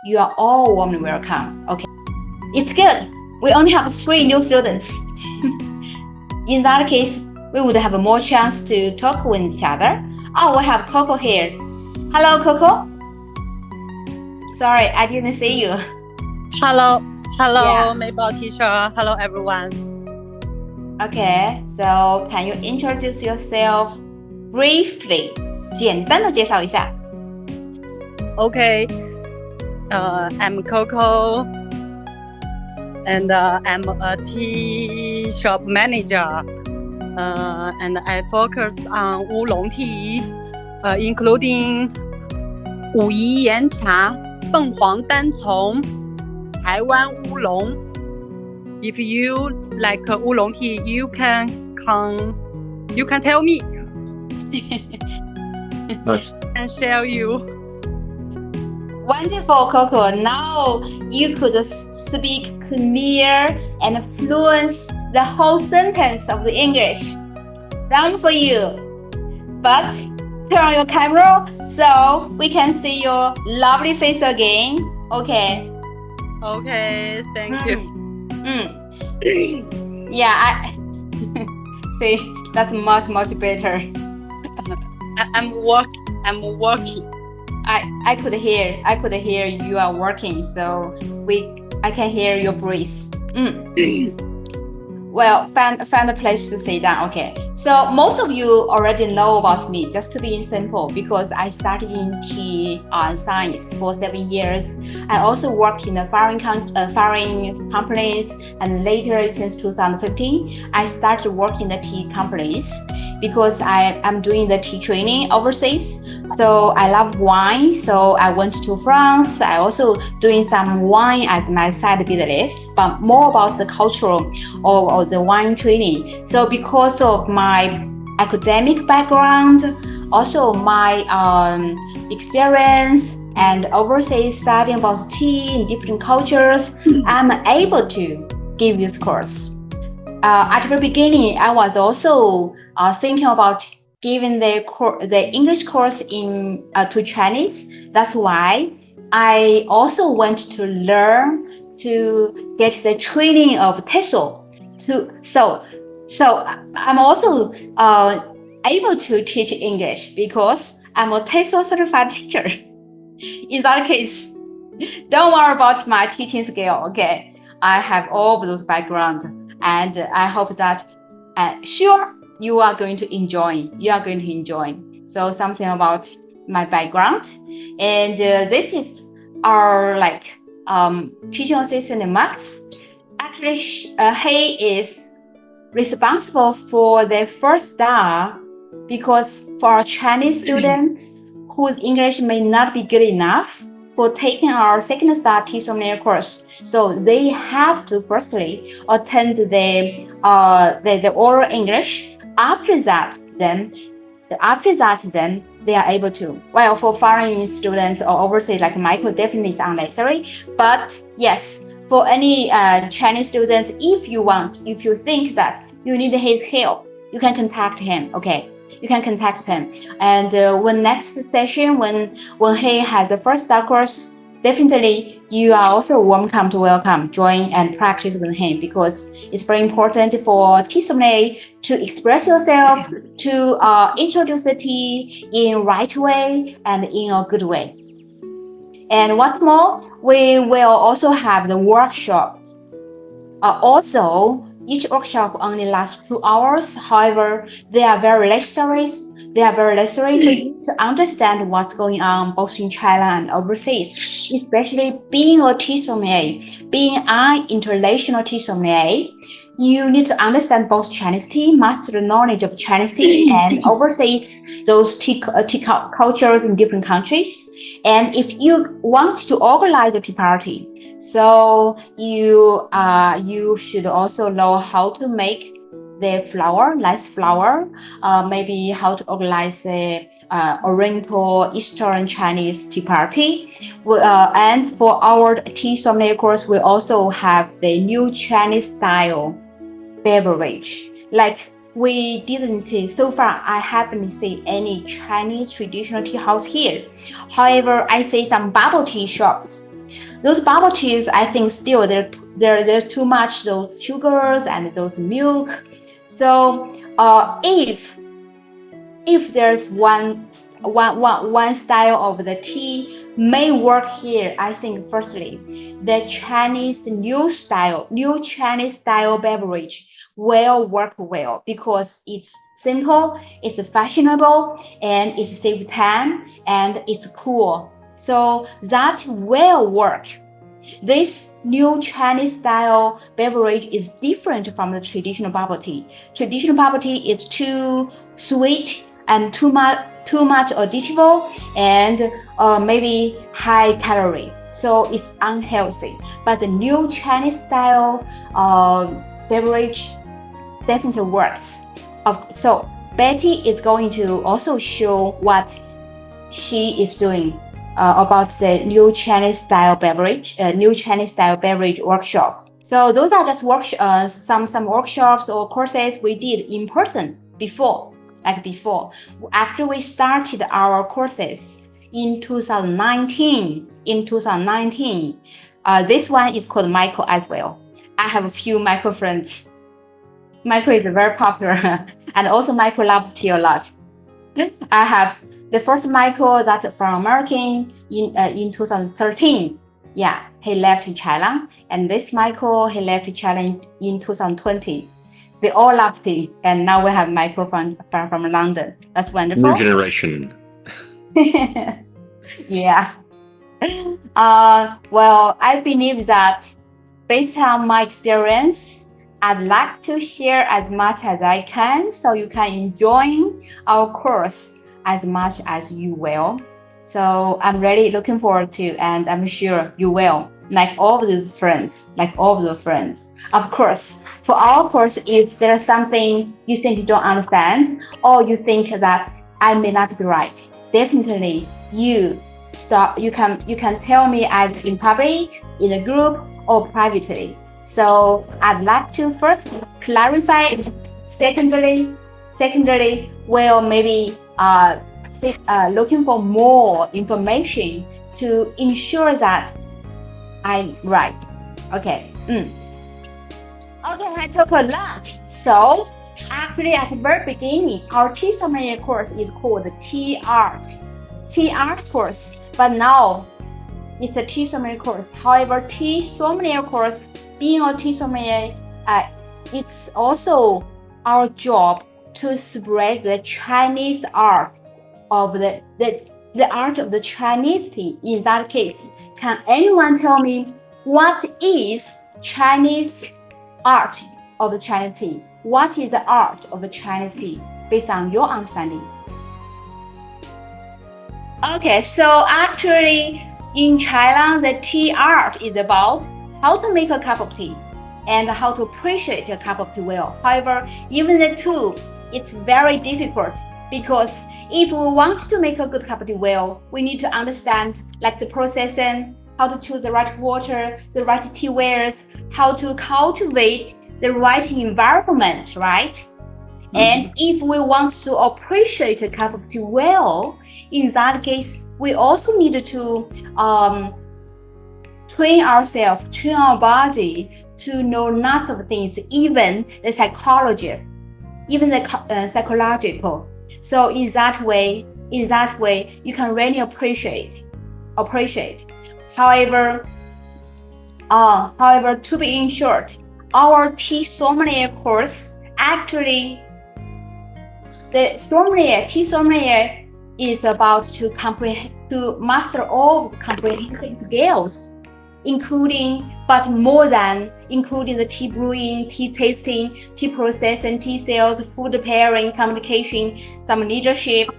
you are all warmly welcome. Okay, it's good. We only have 3 new students. In that case, we would have more chance to talk with each other. Oh, we have Coco here. Hello, Coco. Sorry, I didn't see you. Hello, Yeah. Mabel teacher. Hello, everyone. Okay, so can you introduce yourself briefly? 简单的介绍一下。Okay, I'm Coco, and I'm a tea shop manager, and I focus on oolong tea, including 武夷岩茶、凤凰单丛、台湾乌龙。If you like oolong tea, you can tell me. Nice. And share you. Wonderful, Coco. Now you could speak clear and fluent the whole sentence of the English. Done for you. But turn on your camera so we can see your lovely face again. Okay. Okay, thank you. Yeah, I see. That's much better. I'm working. I could hear you are working, so I can hear your breath. Well, find a place to sit down. Okay. So most of you already know about me. Just to be simple, because I started in tea science for 7 years. I also worked in the foreign companies, and later since 2015, I started working in the tea companies because I'm doing the tea training overseas. So I love wine. So I went to France. I also doing some wine as my side business, but more about the cultural or the wine training. So because of my academic background, also my experience and overseas studying about tea in different cultures, I'm able to give this course. At the beginning, I was also thinking about giving the English course to Chinese. That's why I also went to learn to get the training of TESOL. So I'm also able to teach English because I'm a TESOL certified teacher. In that case, don't worry about my teaching skill, okay? I have all of those background, and I hope that sure you are going to enjoy. So something about my background, and this is our teaching assistant Max. Actually, he is responsible for the first star because for our Chinese students whose English may not be good enough for taking our second star Sommelier course, so they have to firstly attend the oral English. After that, then they are able to. Well, for foreign students or overseas like Michael, definitely is unnecessary. But yes, for any Chinese students, if you think that you need his help, you can contact him. Okay, you can contact him. And when next session, when he has the first star course, definitely you are also welcome to join and practice with him, because it's very important for tea sommelier to express yourself, to introduce the tea in right way and in a good way. And what's more, we will also have the workshops. Also, each workshop only lasts 2 hours. However, they are very necessary. They are very necessary for you to understand what's going on both in China and overseas, especially being a tea sommelier, being an international tea sommelier. You need to understand both Chinese tea, master the knowledge of Chinese tea, and overseas those tea cultures in different countries. And if you want to organize a tea party, so you should also know how to make the nice flower, maybe how to organize the Oriental, Eastern Chinese tea party. And for our tea sommelier course, we also have the new Chinese style beverage. Like we didn't see so far, I haven't seen any Chinese traditional tea house here. However, I see some bubble tea shops Those bubble teas, I think still there's too much those sugars and those milk. So if there's one style of the tea may work here, I think firstly, the new Chinese style beverage will work well because it's simple, it's fashionable, and it's save time and it's cool. So that will work. This new Chinese style beverage is different from the traditional bubble tea. Traditional bubble tea is too sweet and too much additivo and maybe high calorie, so it's unhealthy. But the new Chinese style beverage definitely works. So Betty is going to also show what she is doing about the new Chinese style beverage workshop. So those are just some workshops or courses we did in person before. After we started our courses in 2019. This one is called Michael as well. I have a few Michael friends. Michael is very popular, and also Michael loves tea a lot. I have the first Michael that's from American in 2013. Yeah, he left China, and this Michael he left China in 2020. They all love tea, and now we have Michael from London. That's wonderful. New generation. Yeah. Well, I believe that based on my experience, I'd like to share as much as I can so you can enjoy our course as much as you will. So I'm really looking forward to, and I'm sure you will, like all of the friends. Of course, for our course, if there's something you think you don't understand, or you think that I may not be right, definitely you can tell me either in public, in a group, or privately. So I'd like to first clarify it. Secondly, well, maybe looking for more information to ensure that I'm right. Okay. Okay, I talk a lot. So actually at the very beginning, our tea sommelier course is called the tea art course. But now it's a tea sommelier course. However, tea sommelier course, being a tea sommelier, it's also our job to spread the Chinese art of the art of the Chinese tea. In that case, can anyone tell me what is Chinese art of the Chinese tea? What is the art of the Chinese tea based on your understanding? Okay, so actually in China, the tea art is about how to make a cup of tea and how to appreciate a cup of tea well. However, even the two, it's very difficult because if we want to make a good cup of tea well, we need to understand like the processing, how to choose the right water, the right tea wares, how to cultivate the right environment, right? Mm-hmm. And if we want to appreciate a cup of tea well, in that case, we also need to train our body to know lots of things, even the psychologists, even the psychological. So in that way, you can really appreciate. However, to be in short, our tea sommelier course, actually, the tea sommelier is about to master all of the comprehensive skills, including the tea brewing, tea tasting, tea processing, tea sales, food pairing, communication, some leadership,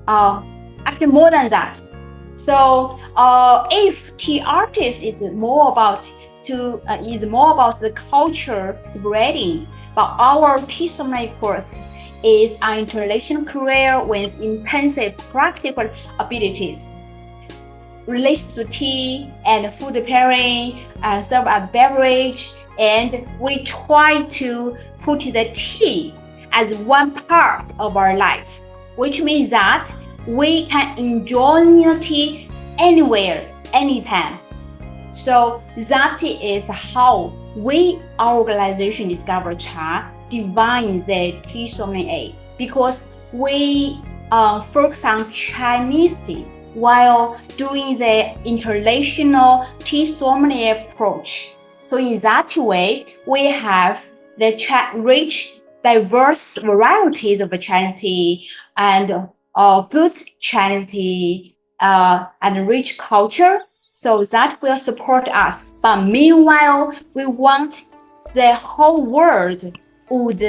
actually more than that. So if tea artist is more about the culture spreading, but our tea sommelier course is an international career with intensive practical abilities related to tea and food pairing, serve as beverage, and we try to put the tea as one part of our life, which means that we can enjoy the tea anywhere, anytime. So that is how our organization Discover Cha defines the tea sommelier, because we focus on Chinese tea while doing the international tea sommelier approach. So in that way, we have the rich, diverse varieties of Chinese tea and good Chinese tea and rich culture. So that will support us. But meanwhile, we want the whole world would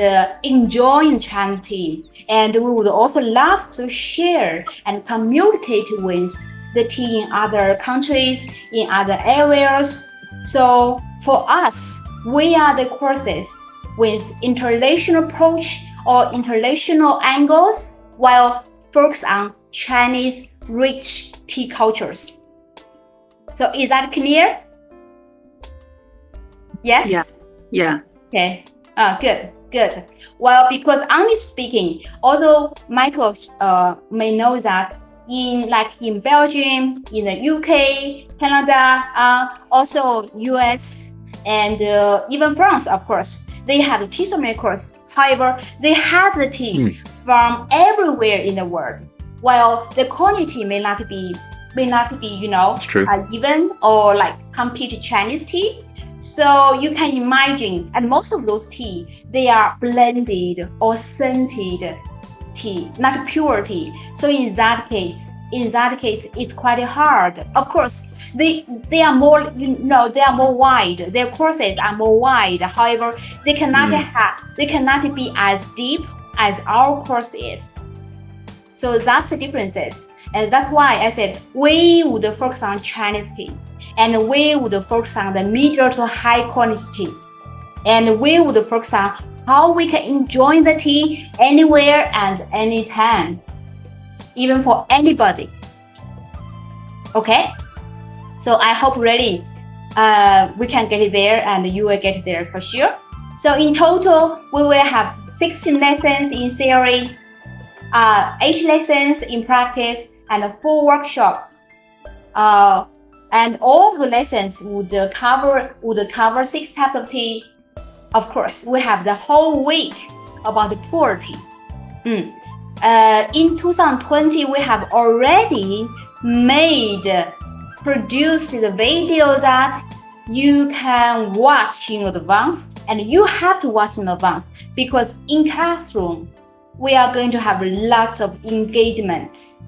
enjoy Chinese tea, and we would also love to share and communicate with the tea in other countries, in other areas. So for us, we are the courses with international approach or international angles while focus on Chinese rich tea cultures. So is that clear? Yes? Yeah. Okay. Good. Well, because honestly speaking, although Michael may know that in Belgium, in the UK, Canada, also US, and even France, of course, they have a tea sommelier course. However, they have the tea from everywhere in the world. While the quality may not be even or compete Chinese tea. So you can imagine, and most of those tea, they are blended or scented tea, not pure tea. So in that case, it's quite hard. Of course, they are more, they are more wide. Their courses are more wide. However, they cannot be as deep as our course is. So that's the differences. And that's why I said we would focus on Chinese tea, and we would focus on the middle to high quality tea, and we would focus on how we can enjoy the tea anywhere and anytime, even for anybody. Okay? So I hope really we can get there, and you will get there for sure. So in total, we will have 16 lessons in theory, 8 lessons in practice, and 4 workshops. And all of the lessons would cover 6 types of tea. Of course, we have the whole week about the pour tea. In 2020, we have already produced the video that you can watch in advance, and you have to watch in advance because in classroom, we are going to have lots of engagements.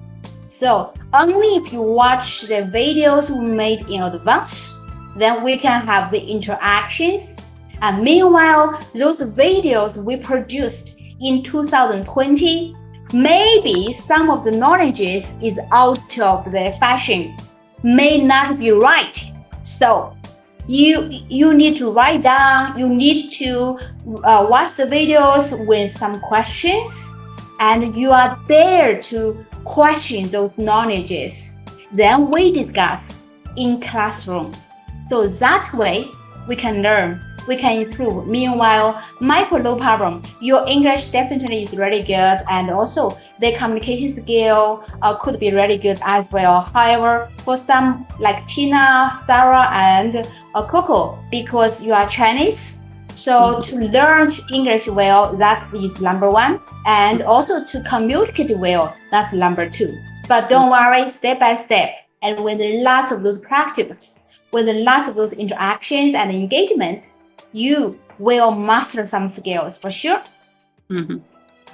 So only if you watch the videos we made in advance, then we can have the interactions. And meanwhile, those videos we produced in 2020, maybe some of the knowledges is out of the fashion, may not be right. So you need to write down, you need to watch the videos with some questions, and you are there to question those knowledges. Then we discuss in classroom. So that way we can learn, we can improve. Meanwhile, Michael, no problem. Your English definitely is really good, and also the communication skill could be really good as well. However, for some like Tina, Sarah, and Coco, because you are Chinese, so to learn English well, that is number 1. And also to communicate well, that's number 2. But don't worry, step by step. And with lots of those practice, with lots of those interactions and engagements, you will master some skills for sure.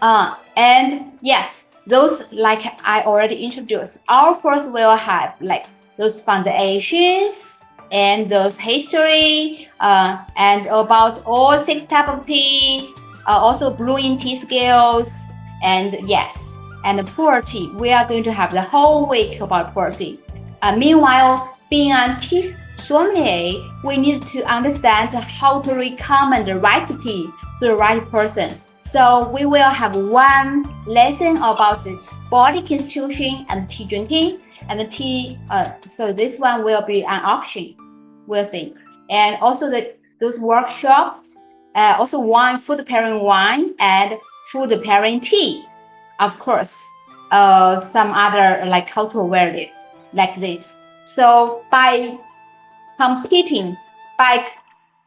And yes, those like I already introduced, our course will have like those foundations and those history and about all 6 types of tea, also brewing tea skills, and yes, and the pour tea. We are going to have the whole week about pour tea. Meanwhile, being a tea sommelier, we need to understand how to recommend the right tea to the right person. So we will have 1 lesson about the body constitution and tea drinking, and the tea. So this one will be an option, we'll think. And also those workshops, also food pairing wine and food pairing tea. Of course, some other like cultural values like this. So by competing by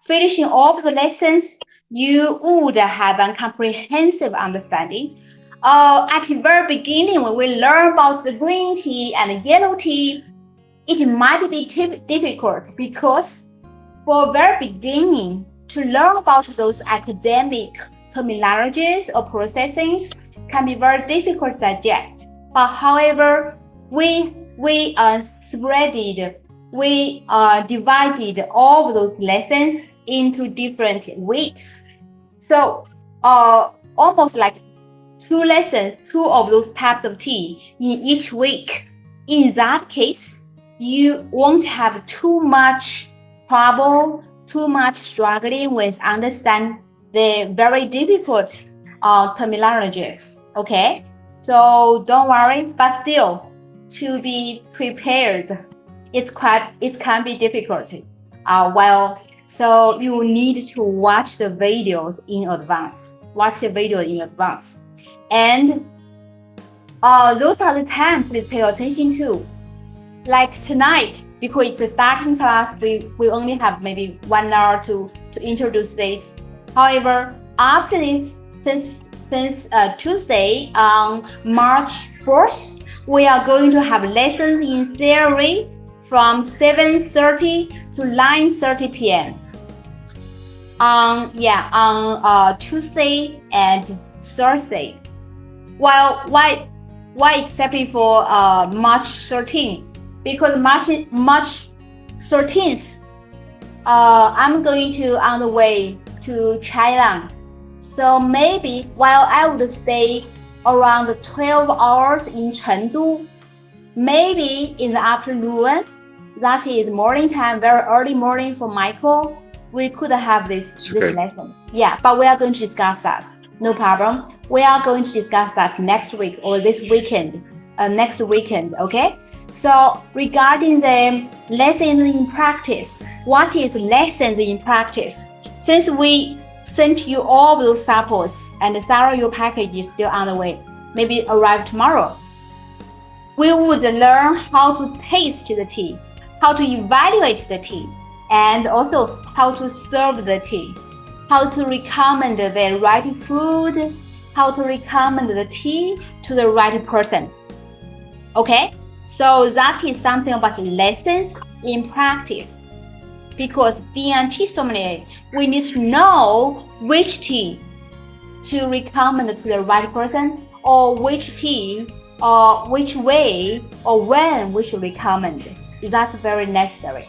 finishing all of the lessons, you would have a comprehensive understanding. At the very beginning, when we learn about the green tea and yellow tea, it might be difficult because for very beginning, to learn about those academic terminologies or processings can be very difficult to digest. But however, we divided all of those lessons into different weeks. So almost like two of those types of tea in each week. In that case, you won't have too much trouble, too much struggling with understand the very difficult terminologies. Okay, so don't worry, but still, to be prepared, it can be difficult. So you need to watch the videos in advance. And those are the times please pay attention to. Like tonight, because it's a starting class, we only have maybe 1 hour to introduce this. However, after this, since Tuesday on March 4th, we are going to have lessons in theory from 7:30 to 9:30 p.m. on Tuesday and Thursday. Well, why excepting for March 13th? Because March 13th, I'm going to on the way to China. So maybe while I would stay around 12 hours in Chengdu, maybe in the afternoon, that is morning time, very early morning for Michael, we could have this lesson. Yeah, but we are going to discuss that. No problem. We are going to discuss that next week or this weekend. Next weekend, okay? So regarding the lessons in practice, what is lessons in practice? Since we sent you all of those samples and Sarah, your package is still on the way, maybe arrive tomorrow. We would learn how to taste the tea, how to evaluate the tea, and also how to serve the tea, how to recommend the right food, how to recommend the tea to the right person. Okay? So that is something about lessons in practice. Because being a tea sommelier, we need to know which tea to recommend to the right person, or which tea, or which way, or when we should recommend. That's very necessary.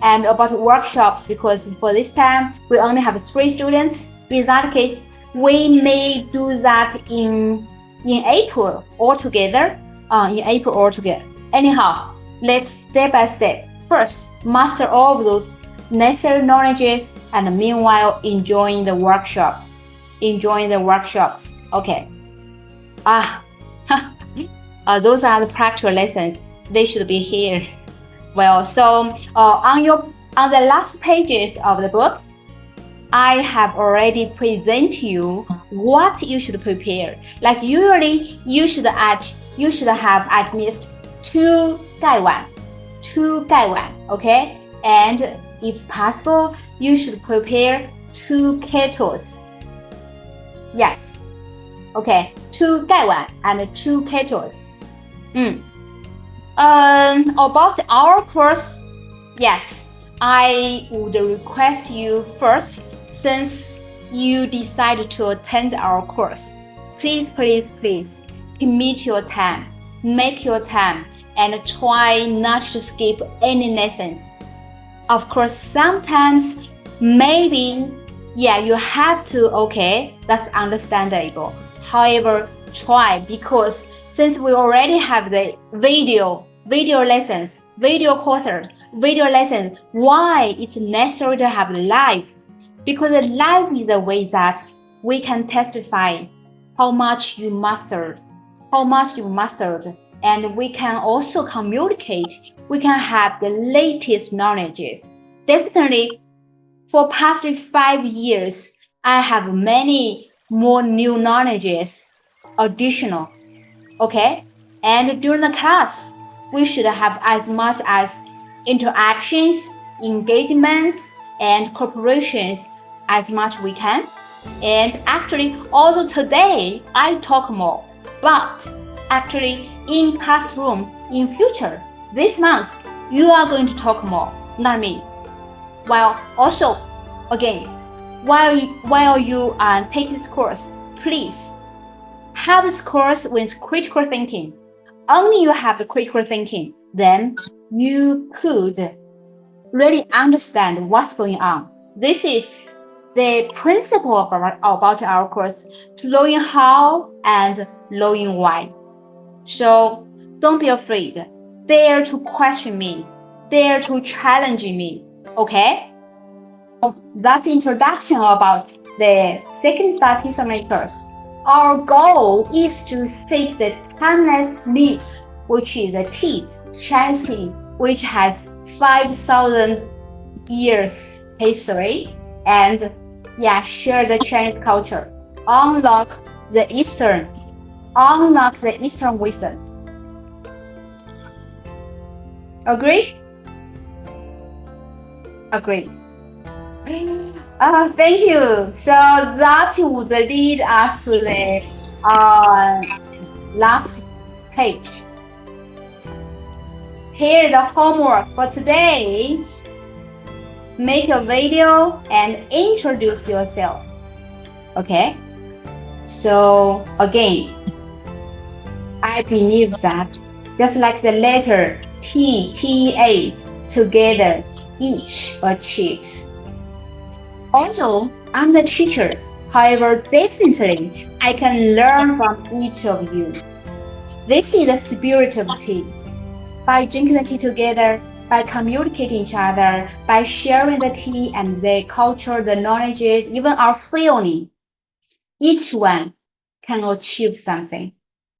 And about workshops, because for this time, we only have 3 students. In that case, we may do that in April altogether. Anyhow, let's step by step. First, master all of those necessary knowledges, and meanwhile enjoying the workshops. Okay. Those are the practical lessons. They should be here. Well, so on the last pages of the book, I have already presented you what you should prepare. Like usually, you should have at least 2 盖碗, okay? And if possible, you should prepare 2 kettles. Yes, okay, 2 盖碗 and 2 kettles. About our course, yes, I would request you first, since you decided to attend our course, please commit your time, make your time, and try not to skip any lessons. Of course, sometimes maybe, you have to, okay, that's understandable. However, try, because since we already have the video lessons, video courses, video lessons, why it's necessary to have live? Because the live is a way that we can testify how much you mastered, and we can also communicate. We can have the latest knowledges. Definitely, for past 5 years, I have many more new knowledges, additional, okay? And during the class, we should have as much as interactions, engagements, and cooperations as much we can. And actually, also today, I talk more. But actually, in classroom, in future, this month, you are going to talk more, not me. Well, also, again, while you take this course, please have this course with critical thinking. Only you have the critical thinking, then you could really understand what's going on. This is the principle about our course, to learn how and learn why. So don't be afraid. Dare to question me. Dare to challenge me. Okay? That's introduction about the second star TESOL makers. Our goal is to seek the timeless leaves, which is a tea, Chinese tea, which has 5,000 years history, and share the Chinese culture, unlock the Eastern wisdom. Agree? Agree. Thank you. So that would lead us to the last page. Here is the homework for today. Make a video and introduce yourself. Okay? So again, I believe that just like the letter T, T-A, together, each achieves. Also, I'm the teacher. However, definitely, I can learn from each of you. This is the spirit of tea. By drinking the tea together, by communicating each other, by sharing the tea and the culture, the knowledges, even our feeling, each one can achieve something.